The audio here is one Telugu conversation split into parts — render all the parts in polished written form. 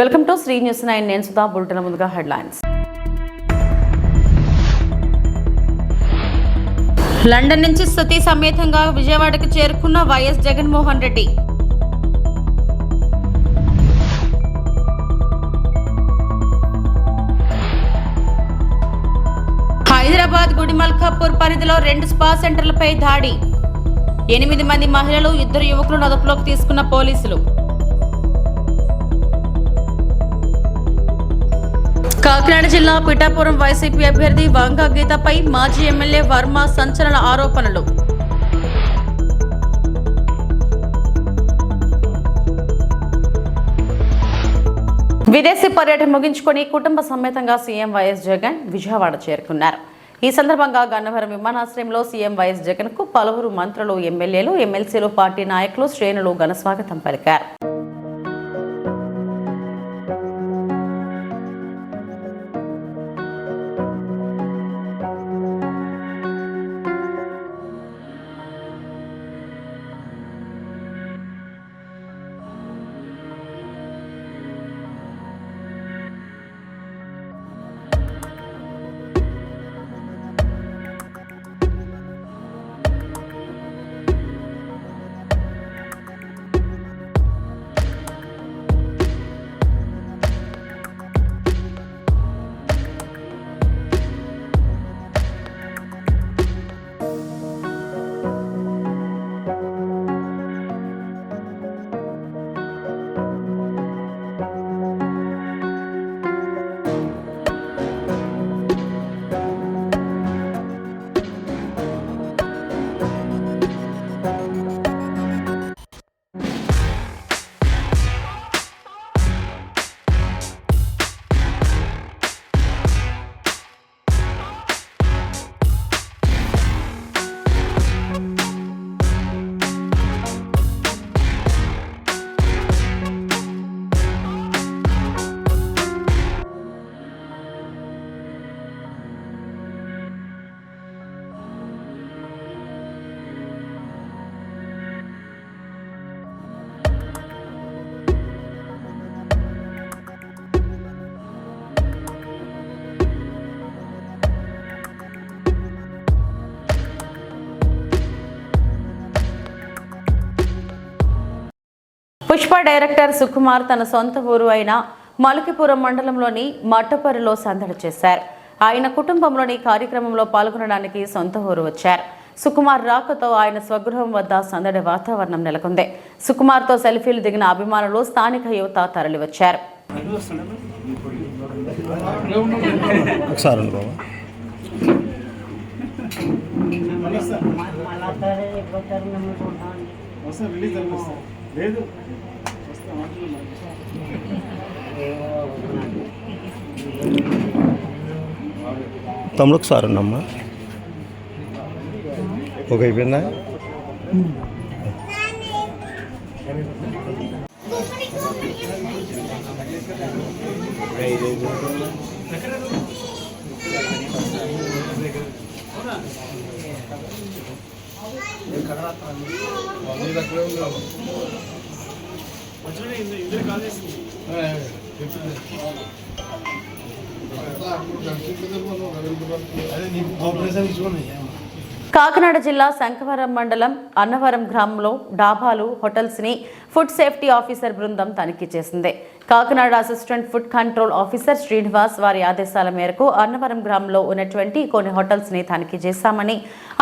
Welcome to Shri news 9. నేను సుధా. బులెటిన్ ముందుగా హెడ్లైన్స్. లండన్ నుంచి సతీ సమేతంగా విజయవాడకు చేరుకున్న వైఎస్ జగన్మోహన్ రెడ్డి. హైదరాబాద్ గుడిమల్కాపూర్ పరిధిలో 2 స్పా సెంటర్లపై దాడి. 8 మంది మహిళలు, 2 యువకులను అదుపులోకి తీసుకున్న పోలీసులు. కాకినాడ జిల్లా పిఠాపురం వైసీపీ అభ్యర్థి వంగ గీతపై మాజీ ఎమ్మెల్యే వర్మ సంచలన ఆరోపణలు. విదేశీ పర్యటన ముగించుకొని కుటుంబ సమేతంగా సీఎం వైఎస్ జగన్ విజయవాడ చేరుకున్నారు. ఈ సందర్భంగా గన్నవరం విమానాశ్రయంలో సీఎం వైఎస్ జగన్ కు పలువురు మంత్రులు, ఎమ్మెల్యేలు, ఎమ్మెల్సీలు, పార్టీ నాయకులు, శ్రేణులు ఘన స్వాగతం పలికారు. పుష్ప డైరెక్టర్ సుకుమార్ తన సొంత ఊరు అయిన మలకిపురం మండలంలోని మట్టపరిలో సందడి చేశారు. ఆయన కుటుంబంలోని కార్యక్రమంలో పాల్గొనడానికి సొంత ఊరు వచ్చారు. సుకుమార్ రాకతో ఆయన స్వగృహం వద్ద సందడి వాతావరణం నెలకొంది. సుకుమార్తో సెల్ఫీలు దిగిన అభిమానులు, స్థానిక యువత తరలివచ్చారు. తమ్ముడు ఒకసారి ఉన్నమ్మా. ఒక అయిపోయిందా? కాకినాడ జిల్లా శంఖవరం మండలం అన్నవరం గ్రామంలో డాబాలు, హోటల్స్ ని ఫుడ్ సేఫ్టీ ఆఫీసర్ బృందం తనిఖీ చేసింది. Kakinada assistant food control officer Srinivas వారి ఆదేశాల మేరకు అన్నవరం గ్రామంలో ఉన్నటువంటి కొన్ని హోటల్స్ ని తనిఖీ చేశామని,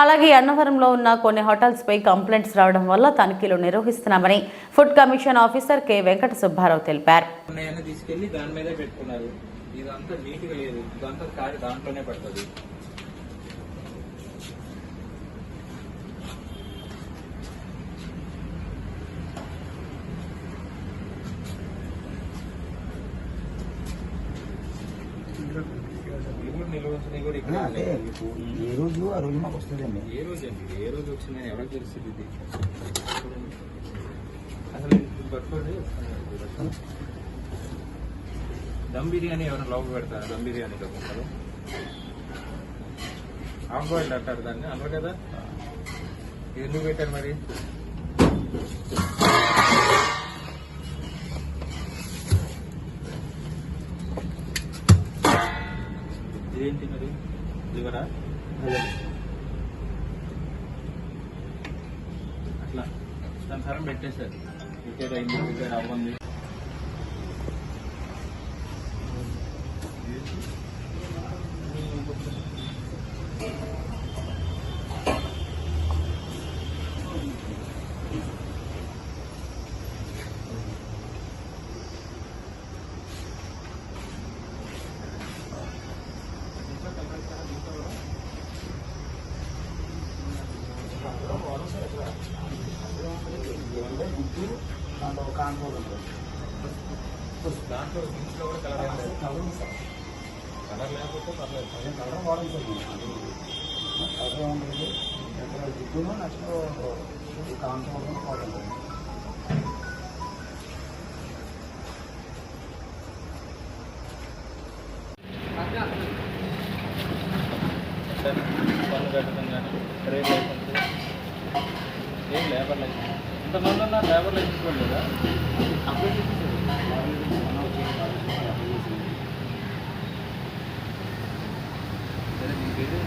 అలాగే అన్నవరంలో ఉన్న కొన్ని హోటల్స్ పై కంప్లైంట్స్ రావడం వల్ల తనిఖీలు నిర్వహిస్తున్నామని food commission officer K Venkata Subbarao తెలిపారు. ఏ రోజు ఆ రోజు మాకు వస్తుందండి. ఏ రోజు అండి, ఏ రోజు వచ్చిందని ఎవరికి తెలుస్తుంది? ఇది అసలు దమ్ బిర్యానీ ఎవరైనా లోపల పెడతారు? దమ్ బిర్యానీ లోపల హాఫ్ బాయిల్డ్ అంటారు దాన్ని, అన్నారు కదా. ఇది ఎందుకు పెట్టారు మరి? లివరా అట్లా సంసారం పెట్టేశారు. రిపేర్ అయింది, రిపేర్ అవ్వండి. దాంట్లో కాంట్రోల్ దాంట్లో దీంట్లో కూడా కలర్ లేకపోతే పర్లేదు. కలర్ వాడడం సార్ కలర్ ఏముంటుంది జిడ్డును నెక్స్ట్ కాంట్రోల్ వాడడం. పన్ను కట్టడం కానీ ట్రేడ్ లైసెన్స్ ఏం లేబర్ లైసెన్స్ ఇంతమంది ఉన్న లేబర్ లైసెన్స్ కూడా లేదా? అప్లై చేసేసారు. సరే మీకు ఇది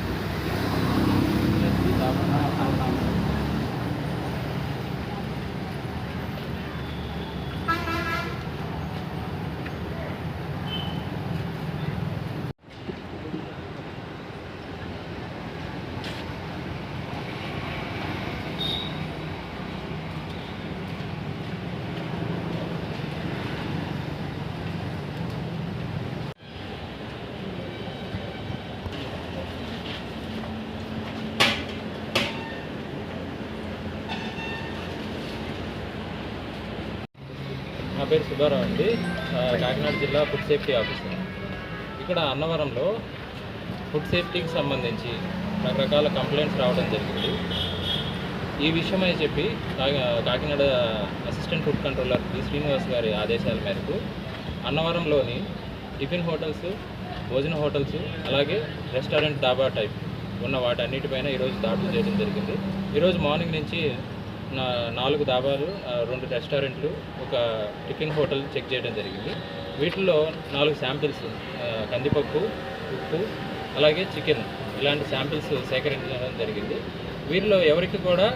నా పేరు సుబ్బారావు అండి, కాకినాడ జిల్లా ఫుడ్ సేఫ్టీ ఆఫీసర్. ఇక్కడ అన్నవరంలో ఫుడ్ సేఫ్టీకి సంబంధించి రకరకాల కంప్లైంట్స్ రావడం జరిగింది. ఈ విషయమై చెప్పి Kakinada assistant food controller B Srinivas గారి ఆదేశాల మేరకు అన్నవరంలోని టిఫిన్ హోటల్స్, భోజన హోటల్స్, అలాగే రెస్టారెంట్ దాబా టైప్ ఉన్న వాటన్నిటిపైన ఈరోజు దాడులు చేయడం జరిగింది. ఈరోజు మార్నింగ్ నుంచి 4 దాబాలు, 2 రెస్టారెంట్లు, ఒక టిఫిన్ హోటల్ చెక్ చేయడం జరిగింది. వీటిల్లో 4 శాంపిల్స్ కందిపప్పు, ఉప్పు, అలాగే చికెన్ ఇలాంటి శాంపిల్స్ సేకరించడం జరిగింది. వీరిలో ఎవరికి కూడా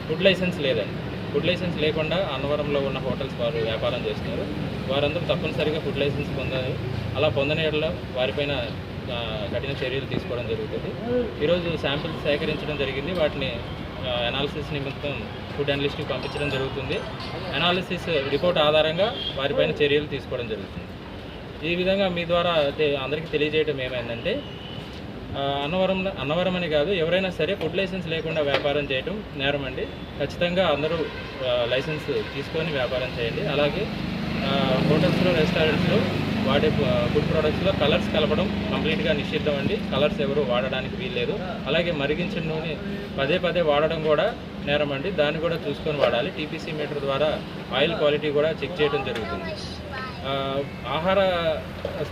ఫుడ్ లైసెన్స్ లేదండి. ఫుడ్ లైసెన్స్ లేకుండా అన్నవరంలో ఉన్న హోటల్స్ వారు వ్యాపారం చేస్తున్నారు. వారందరూ తప్పనిసరిగా ఫుడ్ లైసెన్స్ పొందాలి. అలా పొందని యెడల వారిపైన కఠిన చర్యలు తీసుకోవడం జరుగుతుంది. ఈరోజు శాంపిల్స్ సేకరించడం జరిగింది. వాటిని అనాలిసిస్ నిమిత్తం ఫుడ్ అనలిస్ట్కి పంపించడం జరుగుతుంది. అనాలిసిస్ రిపోర్ట్ ఆధారంగా వారిపైన చర్యలు తీసుకోవడం జరుగుతుంది. ఈ విధంగా మీ ద్వారా అందరికీ తెలియజేయడం ఏమైందంటే, అన్నవరం అని కాదు, ఎవరైనా సరే ఫుడ్ లైసెన్స్ లేకుండా వ్యాపారం చేయడం నేరం అండి. ఖచ్చితంగా అందరూ లైసెన్స్ తీసుకొని వ్యాపారం చేయండి. అలాగే హోటల్స్లో, రెస్టారెంట్స్లో వాడే ఫుడ్ ప్రోడక్ట్స్లో కలర్స్ కలపడం కంప్లీట్గా నిషిద్ధం అండి. కలర్స్ ఎవరు వాడడానికి వీల్లేదు. అలాగే మరిగించిన నూనె పదే వాడడం కూడా నేరం అండి. దాన్ని కూడా చూసుకొని వాడాలి. టీపీసీ మీటర్ ద్వారా ఆయిల్ క్వాలిటీ కూడా చెక్ చేయడం జరుగుతుంది. ఆహార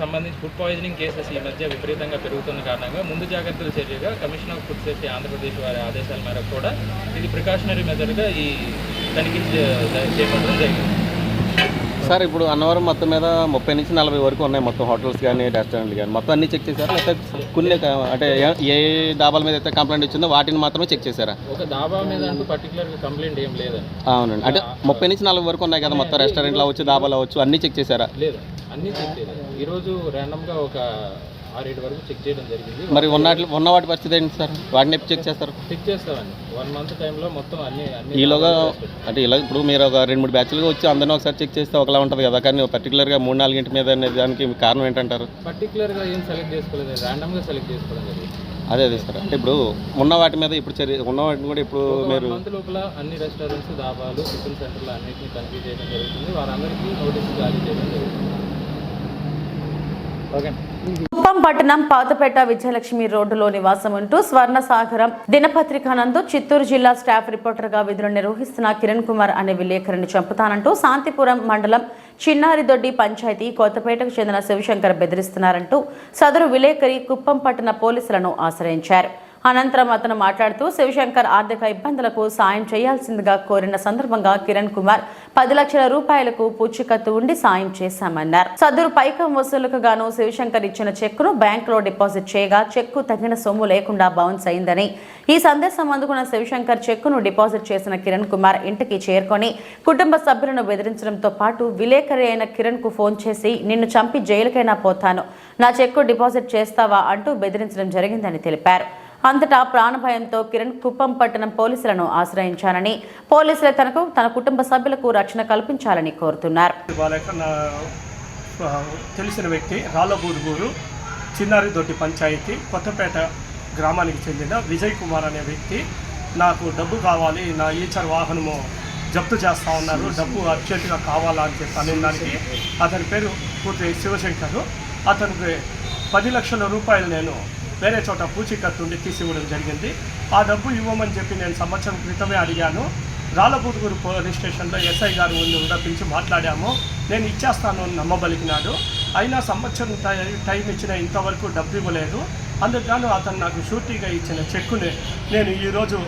సంబంధించి ఫుడ్ పాయిజనింగ్ కేసెస్ ఈ మధ్య విపరీతంగా పెరుగుతున్న కారణంగా ముందు జాగ్రత్తల చర్యగా commission of food safety Andhra Pradesh వారి ఆదేశాల మేరకు కూడా ఇది ప్రికాషనరీ మెథడ్గా ఈ తనిఖీ చేపట్టడం జరిగింది. సార్, ఇప్పుడు అన్నవరం మొత్తం మీద 30 నుంచి 40 వరకు ఉన్నాయి. మొత్తం హోటల్స్ కానీ, రెస్టారెంట్లు కానీ మొత్తం అన్నీ చెక్ చేశారా? లేకపోతే కొన్ని అంటే ఏ డాబాల మీద అయితే కంప్లైంట్ వచ్చిందో వాటిని మాత్రమే చెక్ చేశారా? ఒక డాబా మీద అంటూ పర్టికులర్గా కంప్లైంట్ ఏం లేదండి. అవునండి. అంటే 30 నుంచి 40 వరకు ఉన్నాయి కదా, మొత్తం రెస్టారెంట్లు అవ్వచ్చు, డాబాలు అవ్వచ్చు, అన్నీ చెక్ చేశారా? లేదు, అన్నీ చెక్ చేయలేదు. ఈరోజు ర్యాండమ్గా ఒక 6-7 వరకు చెక్ చేయడం జరిగింది. మరి ఉన్న వాటి పరిస్థితి ఏంటి సార్? వాటిని ఎప్పుడు చెక్ చేస్తారు? చెక్ చేస్తామండి. 1 మంత్ టైంలో మొత్తం అన్ని ఈలోగా అంటే ఇలా ఇప్పుడు మీరు ఒక 2-3 బ్యాచ్లుగా వచ్చి అందరినీ ఒకసారి చెక్ చేస్తే ఒకలా ఉంటుంది కదా, కానీ పర్టికులర్గా 3-4 గంటల మీద అనే దానికి కారణం ఏంటంటారు? పర్టికులర్గా ఏం సెలెక్ట్ చేసుకోలేదు, ర్యాండమ్గా సెలెక్ట్ చేసుకోవడం జరిగింది. అదే సార్. అంటే ఇప్పుడు ఉన్న వాటి మీద ఇప్పుడు ఉన్న వాటిని కూడా ఇప్పుడు మీరు 1 మంత్ లోపల అన్ని రెస్టారెంట్స్, దాబాలు, టిఫిన్ సెంటర్లు అన్నింటినీ తనిఖీ చేయడం జరుగుతుంది. వారందరికీ నోటీసులు జారీ చేయడం జరుగుతుంది. ఓకే. కుప్పం పట్టణం పాతపేట విజయలక్ష్మి రోడ్డులో నివాసం ఉంటూ స్వర్ణసాగరం దినపత్రిక నందు చిత్తూరు జిల్లా స్టాఫ్ రిపోర్టర్గా విధులు నిర్వహిస్తున్న కిరణ్ కుమార్ అనే విలేకరిని చంపుతానంటూ శాంతిపురం మండలం చిన్నారిదొడ్డి పంచాయతీ కొత్తపేటకు చెందిన శివశంకర్ బెదిరిస్తున్నారంటూ సదరు విలేకరి కుప్పం పట్టణ పోలీసులను ఆశ్రయించారు. అనంతరం అతను మాట్లాడుతూ శివశంకర్ ఆర్థిక ఇబ్బందులకు సాయం చేయాల్సిందిగా కోరిన సందర్భంగా కిరణ్ కుమార్ 10 లక్షల రూపాయలకు పూచీకత్తు ఉండి సాయం చేశామన్నారు. సదరు పైకం వసూలుకు గాను శివశంకర్ ఇచ్చిన చెక్కును బ్యాంకులో డిపాజిట్ చేయగా చెక్కు తగిన సొమ్ము లేకుండా బౌన్స్ అయిందని, ఈ సందేశం అందుకున్న శివశంకర్ చెక్కును డిపాజిట్ చేసిన కిరణ్ కుమార్ ఇంటికి చేరుకొని కుటుంబ సభ్యులను బెదిరించడంతో పాటు విలేకరి అయిన కిరణ్ కు ఫోన్ చేసి నిన్ను చంపి జైలుకైనా పోతాను, నా చెక్కు డిపాజిట్ చేస్తావా అంటూ బెదిరించడం జరిగిందని తెలిపారు. అంతటా ప్రాణభయంతో కిరణ్ కుప్పం పట్టణం పోలీసులను ఆశ్రయించానని, పోలీసులే తన కుటుంబ సభ్యులకు రక్షణ కల్పించాలని కోరుతున్నారు. తెలిసిన వ్యక్తి రాళ్ళబూదుగూరు చిన్నారిదొడ్డి పంచాయతీ కొత్తపేట గ్రామానికి చెందిన విజయ్ కుమార్ అనే వ్యక్తి నాకు డబ్బు కావాలి, నా ఈచర్ వాహనము జప్తు చేస్తూ ఉన్నారు, డబ్బు అర్జెంటుగా కావాలా అని చెప్పి అనే దానికి అతని పేరు పూర్తి శివశంకర్. అతనికి 10 లక్షల రూపాయలు నేను వేరే చోట పూచీకత్తు ఉండి తీసి ఇవ్వడం జరిగింది. ఆ డబ్బు ఇవ్వమని చెప్పి నేను సంవత్సరం క్రితమే అడిగాను. రాళ్ళబూదుగూరు పోలీస్ స్టేషన్లో ఎస్ఐ గారు కూడా పిలిచి మాట్లాడాము. నేను ఇచ్చేస్తాను అని నమ్మబలికినాడు. అయినా సంవత్సరం టైం ఇచ్చిన ఇంతవరకు డబ్బు ఇవ్వలేదు. అందుకని అతను నాకు షూరిటీగా ఇచ్చిన చెక్కుని నేను ఈరోజు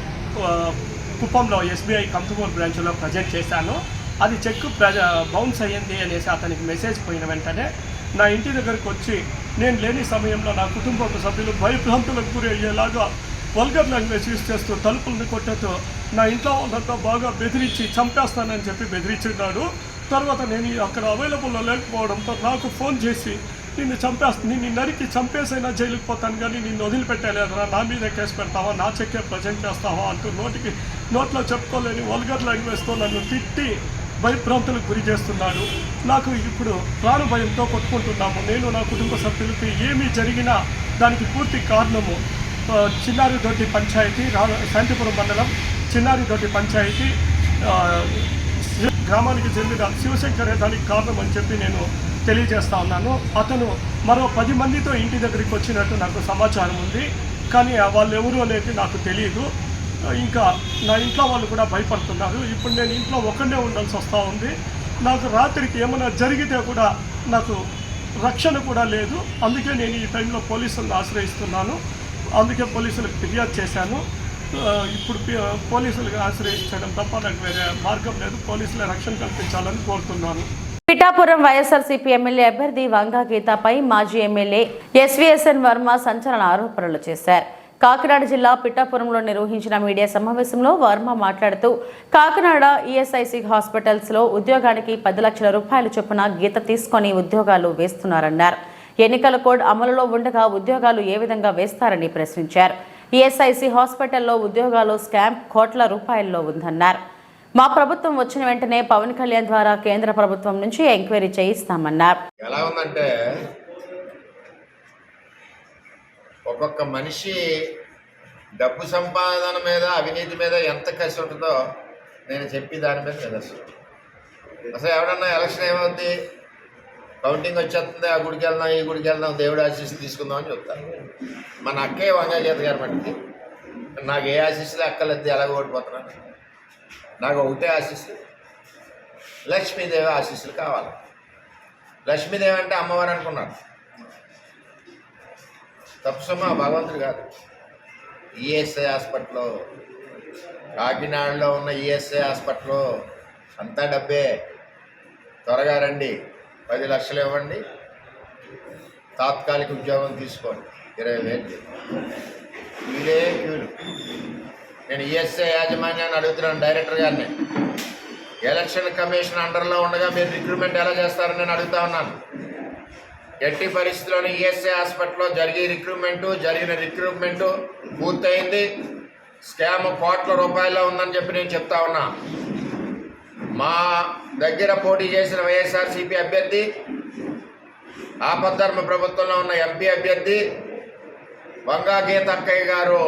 కుప్పంలో SBI కంతుమూరు బ్రాంచ్లో ప్రజెంట్ చేశాను. అది చెక్కు బౌన్స్ అయ్యింది అనేసి అతనికి మెసేజ్ పోయిన వెంటనే నా ఇంటి దగ్గరకు వచ్చి నేను లేని సమయంలో నా కుటుంబ సభ్యులు భయభ్రాంతులకు గురి అయ్యేలాగా వల్గర్ లాంగ్వేజ్ యూజ్ చేస్తూ తలుపులను కొట్టేస్తూ నా ఇంట్లో వాళ్ళంతా బాగా బెదిరించి చంపేస్తానని చెప్పి బెదిరించున్నాడు. తర్వాత నేను అక్కడ అవైలబుల్లో లేకపోవడంతో నాకు ఫోన్ చేసి నిన్ను నరికి చంపేసైనా జైలుకి పోతాను కానీ నిన్ను వదిలిపెట్టలేదురా, నా మీదే కేసు పెడతావా, నా చెక్కే ప్రజెంట్ చేస్తావా అంటూ నోట్లో చెప్పుకోలేని వల్గర్ లాంగ్వేజ్తో నన్ను తిట్టి భయభ్రాంతులకు గురి చేస్తున్నాడు. నాకు ఇప్పుడు ప్రాణ భయంతో కొట్టుకుంటున్నాము. నేను నా కుటుంబ సభ్యులకి ఏమీ జరిగినా దానికి పూర్తి కారణము చిన్నారిదొడ్డి పంచాయతీ శాంతిపురం మండలం చిన్నారిదొడ్డి పంచాయతీ గ్రామానికి చెందిన శివశంకరే దానికి కారణం అని చెప్పి నేను తెలియజేస్తా ఉన్నాను. అతను మరో 10 మందితో ఇంటి దగ్గరికి వచ్చినట్టు నాకు సమాచారం ఉంది. కానీ వాళ్ళు ఎవరు అనేది నాకు తెలియదు. ఇంకా నా ఇంట్లో వాళ్ళు కూడా భయపడుతున్నారు. ఇప్పుడు నేను ఇంట్లో ఒక్కడే ఉండాల్సి వస్తూ ఉంది. నాకు రాత్రికి ఏమైనా జరిగితే కూడా నాకు రక్షణ కూడా లేదు. అందుకే నేను ఈ టైంలో పోలీసులను ఆశ్రయిస్తున్నాను. అందుకే పోలీసులకు ఫిర్యాదు చేశాను. ఇప్పుడు పోలీసులకు ఆశ్రయించడం తప్ప నాకు వేరే మార్గం లేదు. పోలీసుల రక్షణ కల్పించాలని కోరుతున్నాను. పిఠాపురం వైఎస్ఆర్సీపీ ఎమ్మెల్యే అభ్యర్థి వంగా గీతాపై మాజీ ఎమ్మెల్యే ఎస్వీఎస్ఎన్ వర్మ సంచలన ఆరోపణలు చేశారు. కాకినాడ జిల్లా పిఠాపురంలో నిర్వహించిన మీడియా సమావేశంలో వర్మ మాట్లాడుతూ కాకినాడ ఈఎస్ఐసి హాస్పిటల్స్లో ఉద్యోగానికి 10 లక్షల రూపాయల చొప్పున గీత తీసుకొని ఉద్యోగాలు వేస్తున్నారన్నారు. ఎన్నికల కోడ్ అమలులో ఉండగా ఉద్యోగాలు ఏ విధంగా వేస్తారని ప్రశ్నించారు. ఈఎస్ఐసి హాస్పిటల్లో ఉద్యోగాలు స్కామ్ కోట్ల రూపాయల్లో ఉందన్నారు. మా ప్రభుత్వం వచ్చిన వెంటనే పవన్ కళ్యాణ్ ద్వారా కేంద్ర ప్రభుత్వం నుంచి ఎంక్వైరీ చేయిస్తామన్నారు. ఎలా ఉందంటే ఒక్కొక్క మనిషి డబ్బు సంపాదన మీద అవినీతి మీద ఎంత కసి ఉంటుందో నేను చెప్పి దాని మీద నిదర్శనం. అసలు ఎవడన్నా ఎలక్షన్ ఏమవుద్ది, కౌంటింగ్ వచ్చేస్తుంది, ఆ గుడికి వెళ్దాం ఈ గుడికి వెళ్దాం దేవుడు ఆశీస్సు తీసుకుందాం అని చెప్తాను. మన అక్కే వంగా గీత గారి మట్టికి నాకు ఏ ఆశీస్సులు అక్కలేదు, ఎలాగ ఓడిపోతున్నాను. నాకు ఒకటే ఆశీస్సు, లక్ష్మీదేవి ఆశీస్సులు కావాలి. లక్ష్మీదేవి అంటే అమ్మవారు అనుకున్నాను, తప్పుసమ్మా భగవంతుడు కాదు. ఈఎస్ఐ హాస్పిటల్లో కాకినాడలో ఉన్న ఈఎస్ఐ హాస్పిటల్లో అంతా డబ్బే. త్వరగా రండి, 10 లక్షలు ఇవ్వండి, తాత్కాలిక ఉద్యోగం తీసుకోండి, 20,000 క్యూలే క్యూలు. నేను ఈఎస్ఐ యాజమాన్యాన్ని అడుగుతున్నాను, డైరెక్టర్ గారిని. ఎలక్షన్ కమిషన్ అండర్లో ఉండగా మీరు రిక్రూట్మెంట్ ఎలా చేస్తారని నేను అడుగుతా ఉన్నాను. ఎట్టి పరిస్థితుల్లోనూ ఈఎస్ఐ హాస్పిటల్లో జరిగిన రిక్రూట్మెంటు పూర్తయింది. స్కామ్ కోట్ల రూపాయల్లో ఉందని చెప్పి నేను చెప్తా ఉన్నా. మా దగ్గర పోటీ చేసిన వైఎస్ఆర్సీపీ అభ్యర్థి, ఆపద్ధర్మ ప్రభుత్వంలో ఉన్న ఎంపీ అభ్యర్థి వంగా గీత అక్కయ్య గారు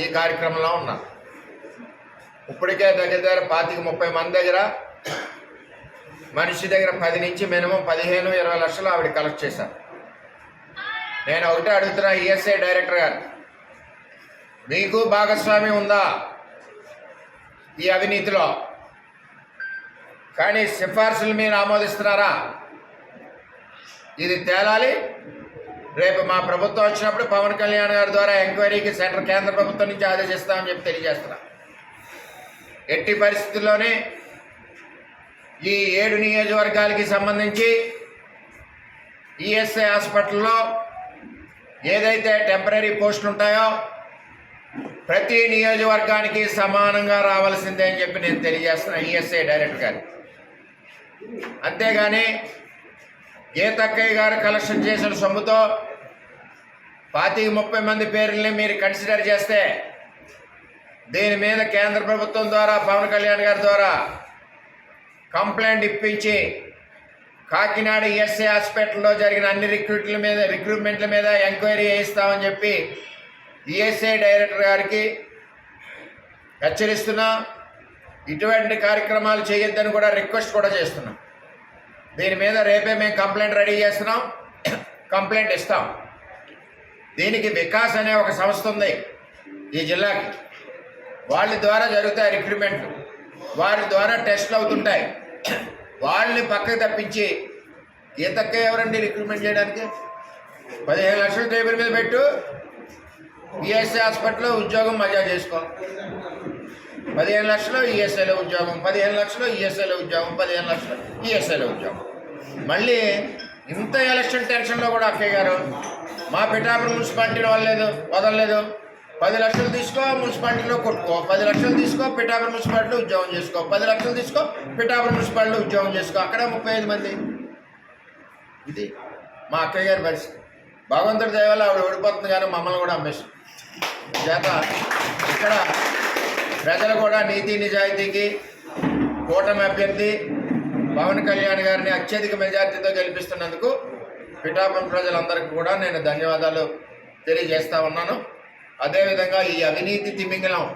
ఈ కార్యక్రమంలో ఉన్నారు. ఇప్పటికే దగ్గర 25-30 మంది దగ్గర, మనిషి దగ్గర 10 నుంచి మినిమం 15-20 లక్షలు ఆవిడ కలెక్ట్ చేశారు. నేను ఒకటే అడుగుతున్నా ఈఎస్ఐ డైరెక్టర్ గారు, మీకు భాగస్వామ్యం ఉందా ఈ అవినీతిలో? కానీ సిఫార్సులు మీరు ఆమోదిస్తున్నారా? ఇది తేలాలి. రేపు మా ప్రభుత్వం వచ్చినప్పుడు పవన్ కళ్యాణ్ గారి ద్వారా ఎంక్వైరీకి కేంద్ర ప్రభుత్వం నుంచి ఆదేశిస్తామని చెప్పి తెలియజేస్తున్నా. ఎట్టి పరిస్థితుల్లోనే ఈ 7 నియోజకవర్గాలకి సంబంధించి ఈఎస్ఐ హాస్పిటల్లో ఏదైతే టెంపరీ పోస్టులు ఉంటాయో ప్రతి నియోజకవర్గానికి సమానంగా రావాల్సిందే అని చెప్పి నేను తెలియజేస్తున్నా ఈఎస్ఐ డైరెక్టర్ గారు. అంతేగాని గీతక్కయ్య గారు కలెక్షన్ చేసిన సొమ్ముతో 25-30 మంది పేర్లని మీరు కన్సిడర్ చేస్తే దీని మీద కేంద్ర ప్రభుత్వం ద్వారా పవన్ కళ్యాణ్ గారి ద్వారా కంప్లైంట్ ఇప్పించి కాకినాడ ఈఎస్ఐ హాస్పిటల్లో జరిగిన అన్ని రిక్రూట్మెంట్ల మీద ఎంక్వైరీ చేయిస్తామని చెప్పి ఈఎస్ఐ డైరెక్టర్ గారికి హెచ్చరిస్తున్నా. ఇటువంటి కార్యక్రమాలు చేయొద్దని కూడా రిక్వెస్ట్ కూడా చేస్తున్నాం. దీని మీద రేపే మేము కంప్లైంట్ రెడీ చేస్తున్నాం, కంప్లైంట్ ఇస్తాం. దీనికి వికాస్ అనే ఒక సంస్థ ఉంది ఈ జిల్లాకి. వాళ్ళ ద్వారా జరుగుతాయి రిక్రూట్మెంట్లు, వారి ద్వారా టెస్టులు అవుతుంటాయి. వాళ్ళని పక్కకు తప్పించి గీతక్క ఎవరండి రిక్రూట్మెంట్ చేయడానికి? 15 లక్షల టేబుల్ మీద పెట్టు, ఈఎస్ఐ హాస్పిటల్లో ఉద్యోగం మజా చేసుకో. 15 లక్షలు ఈఎస్ఐలో ఉద్యోగం, 15 లక్షలు ఈఎస్ఐలో ఉద్యోగం, 15 లక్షలు ఈఎస్ఐలో ఉద్యోగం. మళ్ళీ ఇంత ఎలక్షన్ టెన్షన్లో కూడా అక్కయ్య గారు మా పిఠాపురం మున్సిపాలిటీలో వదలలేదు. 10 లక్షలు తీసుకో మున్సిపాలిటీలో కొట్టుకో, 10 లక్షలు తీసుకో పిఠాపురం మున్సిపాలిటీలో ఉద్యోగం చేసుకో, 10 లక్షలు తీసుకో పిఠాపురం మున్సిపాలిటీలో ఉద్యోగం చేసుకో. అక్కడ 35 మంది. ఇది మా అక్కయ్య గారి పరిస్థితి. భగవంతుడి దయ వల్ల ఆవిడ ఓడిపోతుంది, కానీ మమ్మల్ని కూడా అమ్మేస్తుంది. చేత ఇక్కడ ప్రజలు కూడా నీతి నిజాయితీకి కూటమి అభ్యర్థి పవన్ కళ్యాణ్ గారిని అత్యధిక మెజార్టీతో గెలిపిస్తున్నందుకు పిఠాపురం ప్రజలందరికీ కూడా నేను ధన్యవాదాలు తెలియజేస్తా ఉన్నాను. అదేవిధంగా ఈ అవినీతి తిమింగలం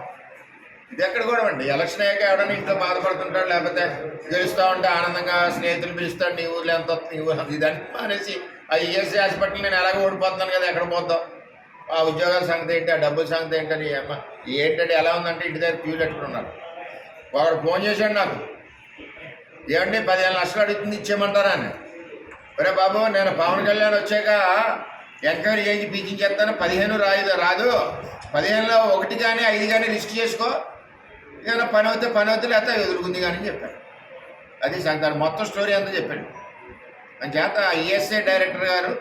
ఇది ఎక్కడ కూడా అండి, ఎలక్షన్ అయ్యాక ఎవడన్నా ఇంట్లో బాధపడుతుంటాడు, లేకపోతే గెలుస్తూ ఉంటే ఆనందంగా స్నేహితులు పిలుస్తాడు, నీ ఊళ్ళో ఎంత వస్తుంది, నీ ఊళ్ళో ఇదని అనేసి ఆ ఈఎస్ఐ హాస్పిటల్ నేను ఎలాగో ఓడిపోతున్నాను కదా, ఎక్కడ పోతాం, ఆ ఉద్యోగాల సంగతి ఏంటి, ఆ డబ్బుల సంగతి ఏంటని ఏంటంటే ఎలా ఉందంటే ఇంటి దగ్గర క్యూ పెట్టుకున్నారు. వాడు ఫోన్ చేశాడు నాకు, ఏమండి 15 లక్షలు అడుగుతుంది ఇచ్చేయమంటారా అని. ఒరే బాబు, నేను పవన్ కళ్యాణ్ వచ్చాక ఎంక్వైరీ చేసి పీకించేస్తాను, 15 రాదు, 15లో 1 కానీ 5 కానీ రిస్క్ చేసుకో, ఏదైనా పని అవుతే లేకపోతే ఎదురుకుంది కానీ చెప్పాడు. అది సంగతి, మొత్తం స్టోరీ అంతా చెప్పాడు. అంచేత ఈఎస్ఐ డైరెక్టర్ గారు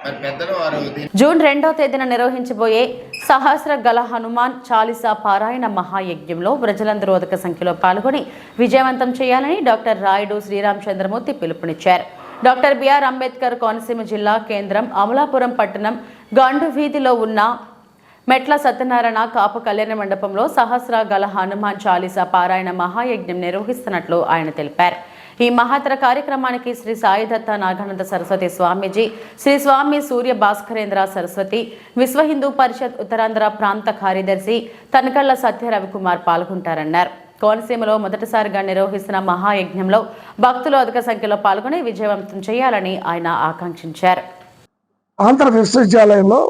మరి పెద్దలు వారు జూన్ 2వ తేదీన నిర్వహించబోయే సహస్ర గల హనుమాన్ చాలీసా పారాయణ మహాయజ్ఞంలో ప్రజలందరూ అధిక సంఖ్యలో పాల్గొని విజయవంతం చేయాలని డాక్టర్ రాయుడు శ్రీరామచంద్రమూర్తి పిలుపునిచ్చారు. డాక్టర్ బిఆర్ అంబేద్కర్ కోనసీమ జిల్లా కేంద్రం అమలాపురం పట్టణం గండు వీధిలో ఉన్న మెట్ల సత్యనారాయణ కాపు కళ్యాణ మండపంలో సహస్ర గల హనుమాన్ చాలీసా పారాయణ మహాయజ్ఞం నిర్వహిస్తున్నట్లు ఆయన తెలిపారు. ఈ మహత్తర కార్యక్రమానికి శ్రీ సాయిదత్త నాగానంద సరస్వతి స్వామీజీ, శ్రీ స్వామి సూర్య భాస్కరేంద్ర సరస్వతి, విశ్వ హిందూ పరిషత్ ఉత్తరాంధ్ర ప్రాంత కార్యదర్శి తనకళ్ల సత్య రవికుమార్ పాల్గొంటారన్నారు. కోనసీమలో మొదటిసారిగా నిర్వహిస్తున్న మహాయజ్ఞంలో భక్తులు అధిక సంఖ్యలో పాల్గొని విజయవంతం చేయాలని ఆయన ఆకాంక్షించారు. ఆంధ్ర విశ్వవిద్యాలయంలో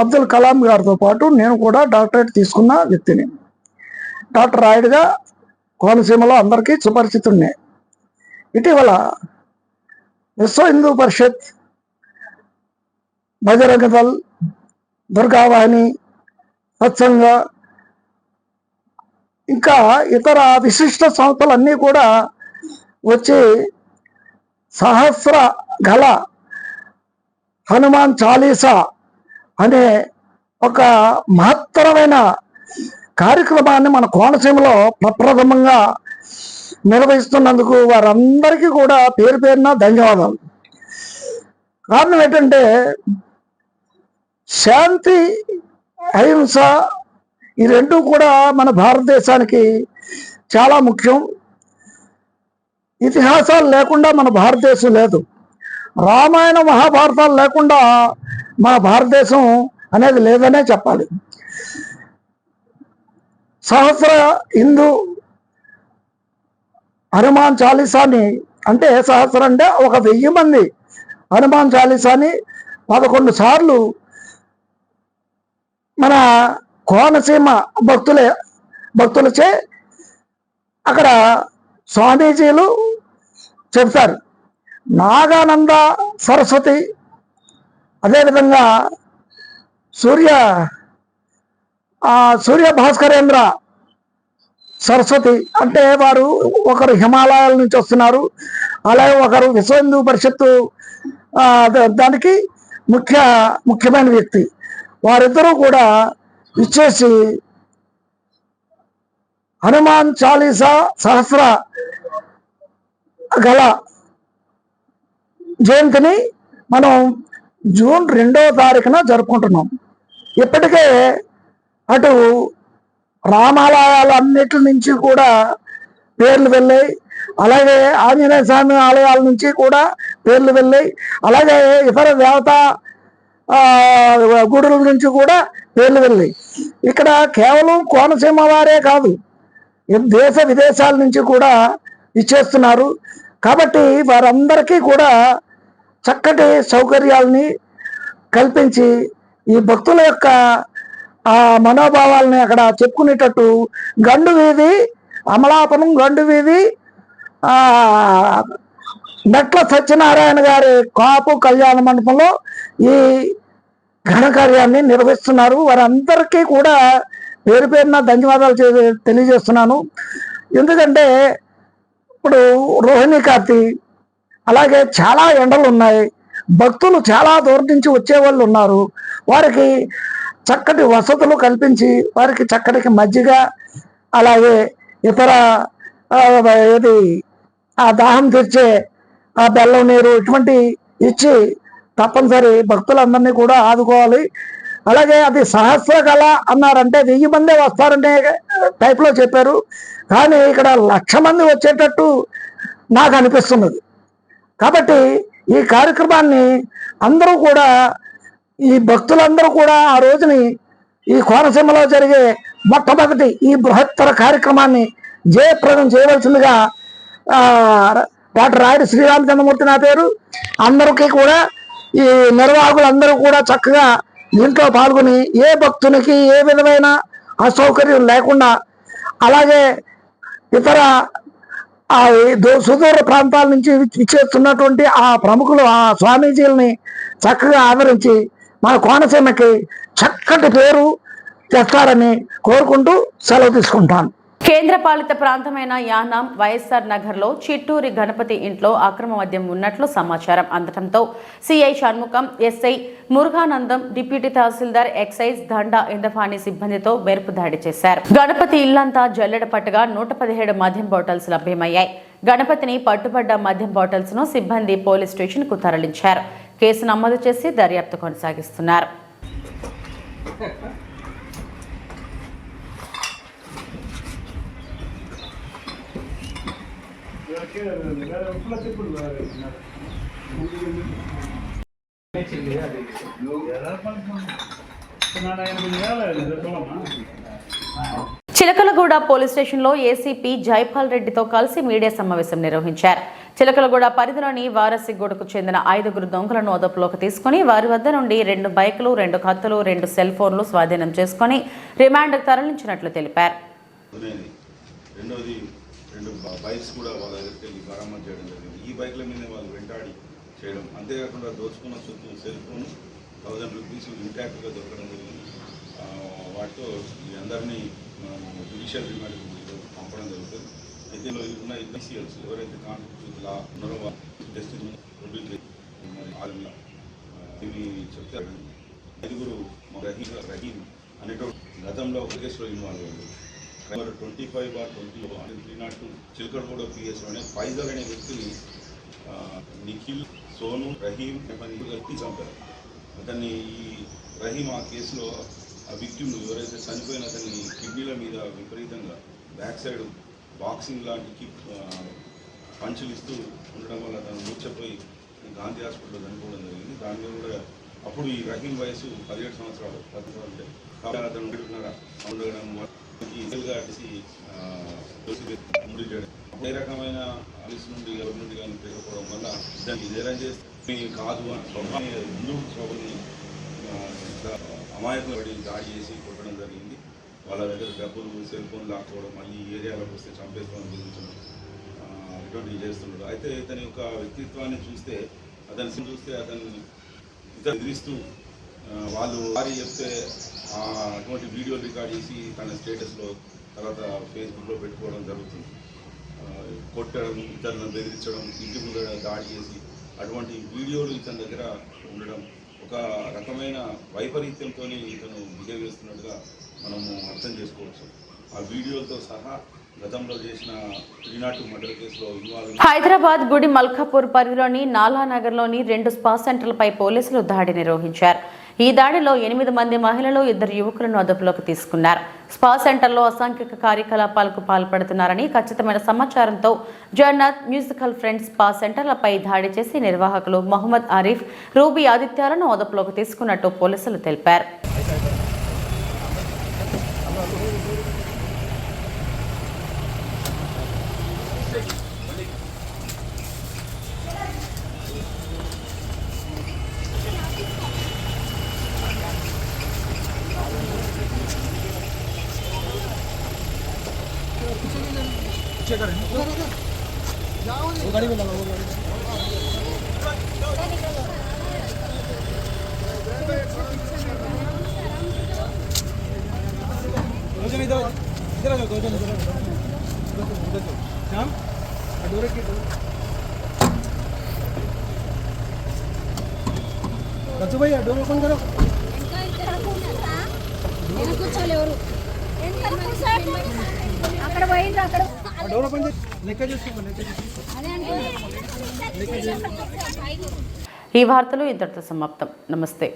అబ్దుల్ కలాం గారితో పాటు నేను కూడా డాక్టరేట్ తీసుకున్న వ్యక్తిని. డాక్టర్ రాయుడుగా కోనసీమలో అందరికీ సుపరిచితున్నే. ఇటీవల విశ్వ హిందూ పరిషత్, బజరంగ దళ్, దుర్గావాహిని, సత్సంగ, ఇంకా ఇతర విశిష్ట సంస్థలన్నీ కూడా వచ్చి సహస్ర గల హనుమాన్ చాలీసా అనే ఒక మహత్తరమైన కార్యక్రమాన్ని మన కోనసీమలో ప్రప్రథమంగా నిర్వహిస్తున్నందుకు వారందరికీ కూడా పేరు పేరున ధన్యవాదాలు. కారణం ఏంటంటే శాంతి, అహింస ఈ రెండు కూడా మన భారతదేశానికి చాలా ముఖ్యం. ఇతిహాసాలు లేకుండా మన భారతదేశం లేదు. రామాయణ మహాభారతాలు లేకుండా మన భారతదేశం అనేది లేదనే చెప్పాలి. సహస్ర హిందూ హనుమాన్ చాలీసాని అంటే సహస్ర అంటే 1000 మంది హనుమాన్ చాలీసాని 11 సార్లు మన కోనసీమ భక్తులచే అక్కడ స్వామీజీలు చెప్తారు. నాగానంద సరస్వతి అదేవిధంగా సూర్య భాస్కరేంద్ర సరస్వతి అంటే వారు ఒకరు హిమాలయాల నుంచి వస్తున్నారు, అలాగే ఒకరు విశ్వ హిందూ పరిషత్తు దానికి ముఖ్యమైన వ్యక్తి. వారిద్దరూ కూడా ఇచ్చేసి హనుమాన్ చాలీసా సహస్ర గల జయంతిని మనం జూన్ 2వ తారీఖున జరుపుకుంటున్నాం. ఇప్పటికే అటు రామాలయాలన్నిటి నుంచి కూడా పేర్లు వెళ్ళాయి, అలాగే ఆంజనేయ స్వామి ఆలయాల నుంచి కూడా పేర్లు వెళ్ళాయి, అలాగే ఇతర దేవతా గుడుల నుంచి కూడా పేర్లు వెళ్ళాయి. ఇక్కడ కేవలం కోనసీమ వారే కాదు, దేశ విదేశాల నుంచి కూడా ఇచ్చేస్తున్నారు. కాబట్టి వారందరికీ కూడా చక్కటి సౌకర్యాలని కల్పించి ఈ భక్తుల యొక్క మనోభావాలని అక్కడ చెప్పుకునేటట్టు గండు వీధి అమలాపురం గండు వీధి మెట్ల సత్యనారాయణ గారి కాపు కళ్యాణ మండపంలో ఈ ఘనకార్యాన్ని నిర్వహిస్తున్నారు. వారందరికీ కూడా పేరు పేరున ధన్యవాదాలు తెలియజేస్తున్నాను. ఎందుకంటే ఇప్పుడు రోహిణి కార్తీ, అలాగే చాలా ఎండలు ఉన్నాయి, భక్తులు చాలా దూరం నుంచి వచ్చేవాళ్ళు ఉన్నారు. వారికి చక్కటి వసతులు కల్పించి వారికి చక్కటి మజ్జిగ, అలాగే ఇతర దాహం తీర్చే బెల్లం నీరు ఇటువంటి ఇచ్చి తప్పనిసరి భక్తులందరినీ కూడా ఆదుకోవాలి. అలాగే అది సహస్ర కళ అన్నారంటే 1000 మందే వస్తారనే టైప్లో చెప్పారు, కానీ ఇక్కడ 1,00,000 మంది వచ్చేటట్టు నాకు అనిపిస్తున్నది. కాబట్టి ఈ కార్యక్రమాన్ని అందరూ కూడా, ఈ భక్తులందరూ కూడా ఆ రోజుని ఈ కోనసీమలో జరిగే మొట్టమొదటి ఈ బృహత్తర కార్యక్రమాన్ని జయప్రదం చేయవలసిందిగా డాక్టర్ రాయుడు శ్రీరామచంద్రమూర్తి నా పేరు. అందరికీ కూడా ఈ నిర్వాహకులందరూ కూడా చక్కగా దీంట్లో పాల్గొని ఏ భక్తునికి ఏ విధమైన అసౌకర్యం లేకుండా, అలాగే ఇతర సుదూర ప్రాంతాల నుంచి ఇచ్చేస్తున్నటువంటి ఆ ప్రముఖులు ఆ స్వామీజీలని చక్కగా ఆదరించి మన కోనసీమకి చక్కటి పేరు తెస్తారని కోరుకుంటూ సెలవు తీసుకుంటాను. కేంద్రపాలిత ప్రాంతమైన యానాం వైఎస్ఆర్ నగర్లో చిట్టూరి గణపతి ఇంట్లో అక్రమ మద్యం ఉన్నట్లు సమాచారం అందడంతో సిఐ షణ్ముఖం, ఎస్ఐ మురుఘానందం, డిప్యూటీ తహసీల్దార్ ఎక్సైజ్ దండా ఇందఫాని సిబ్బందితో మెరుపు దాడి చేశారు. గణపతి ఇల్లంతా జల్లెడ పట్టగా 117 మద్యం బాటిల్స్ లభ్యమయ్యాయి. గణపతిని పట్టుబడ్డ మద్యం బాటిల్స్ ను సిబ్బంది పోలీస్ స్టేషన్ కు తరలించారు. కేసు నమోదు చేసి దర్యాప్తు కొనసాగిస్తున్నారు. చిలకలగూడ పోలీస్ స్టేషన్లో ఏసీపీ జైపాల్ రెడ్డితో కలిసి మీడియా సమావేశం నిర్వహించారు. చిలకలగూడ పరిధిలోని వారసిగూడకు చెందిన 5గురు దొంగలను అదుపులోకి తీసుకుని వారి వద్ద నుండి 2 బైకులు, 2 కత్తులు, 2 సెల్ ఫోన్లు స్వాధీనం చేసుకుని రిమాండ్కు తరలించినట్లు తెలిపారు. రెండోది 2 బైక్స్ కూడా వాళ్ళ దగ్గరికి వెళ్ళి బరామతి చేయడం జరిగింది. ఈ బైక్ల మీద వాళ్ళు వెంటాడి చేయడం, అంతేకాకుండా దోచుకున్న సొత్తు సెల్ ఫోన్ 1000 రూపీస్ ఇంటాక్ట్గా దొరకడం జరిగింది. వాటితో ఈ అందరినీ జ్యుడిషియల్ రిమాండ్కి పంపడం జరుగుతుంది. అయితే ఉన్న ఇన్వెస్టిగేషన్స్ ఎవరైతే కాన్స్టిట్యూషన్ లా ఉన్నారో జస్టిస్ ఇవి చెప్తారు. 5గురు రహీం అనేటువంటి గతంలో ఒక కేసులో ఇన్వాల్వ్ అయ్యారు. 25/20 చిలకలగూడ పిఎస్లోనే ఫైజల్ అనే వ్యక్తిని నిఖిల్, సోను, రహీం వ్యక్తి చంపారు. అతన్ని ఈ రహీం ఆ కేసులో ఆ విక్టిమ్ ఎవరైతే చనిపోయిన అతన్ని కిడ్నీల మీద విపరీతంగా బ్యాక్ సైడ్ బాక్సింగ్ లాంటి పంచులు ఇస్తూ ఉండడం వల్ల అతను మూర్చపోయి గాంధీ హాస్పిటల్లో చనిపోవడం జరిగింది. దాని మీద కూడా అప్పుడు ఈ రహీం వయసు 17 సంవత్సరాలు అంటే కాబట్టి అతను ఉండడం ముడి చేయడం ఏ రకమైన ఆఫీస్ నుండి ఎవరి నుండి కానీ పెరగకపోవడం వల్ల దాన్ని నేరం చేస్తే కాదు అని హిందూ సభని అమాయకులు పడి దాడి చేసి కొట్టడం జరిగింది. వాళ్ళ దగ్గర డబ్బులు, సెల్ ఫోన్ లాక్కోవడం, మళ్ళీ ఈ ఏరియాలోకి వస్తే చంపేస్తామని బెదిరించడం, ఇటువంటివి చేస్తున్నాడు. అయితే ఇతని యొక్క వ్యక్తిత్వాన్ని చూస్తే అతన్ని ఎదిరిస్తూ వాళ్ళు వారి చెప్తే అటువంటి వీడియోలు రికార్డ్ చేసి తన స్టేటస్లో తర్వాత ఫేస్బుక్లో పెట్టుకోవడం జరుగుతుంది. కొట్టడం, ఇతరులను బెదిరించడం, ఇంటి ముందు దాడి చేసి అటువంటి వీడియోలు ఇతని దగ్గర ఉండడం ఒక రకమైన వైపరీత్యంతో ఇతను బిహేవ్ చేస్తున్నట్టుగా మనము అర్థం చేసుకోవచ్చు. ఆ వీడియోలతో సహా గతంలో చేసిన 302 మర్డర్ కేసులో ఇన్వాల్వ్ హైదరాబాద్ గుడి మల్కాపూర్ పరిధిలోని నాలానగర్లోని 2 స్పా సెంటర్లపై పోలీసులు దాడి నిర్వహించారు. ఈ దాడిలో 8 మంది మహిళలు, 2 యువకులను అదుపులోకి తీసుకున్నారు. స్పా సెంటర్లో అసాంఘిక కార్యకలాపాలకు పాల్పడుతున్నారని ఖచ్చితమైన సమాచారంతో జగన్నాథ్ మ్యూజికల్ ఫ్రెండ్స్ స్పా సెంటర్లపై దాడి చేసి నిర్వాహకులు మొహమ్మద్ ఆరిఫ్, రూబీ ఆదిత్యాలను అదుపులోకి తీసుకున్నట్టు పోలీసులు తెలిపారు. అక్కడ పోయింది అక్కడ ఈ వార్తలు ఇంతటితో సమాప్తం. నమస్తే.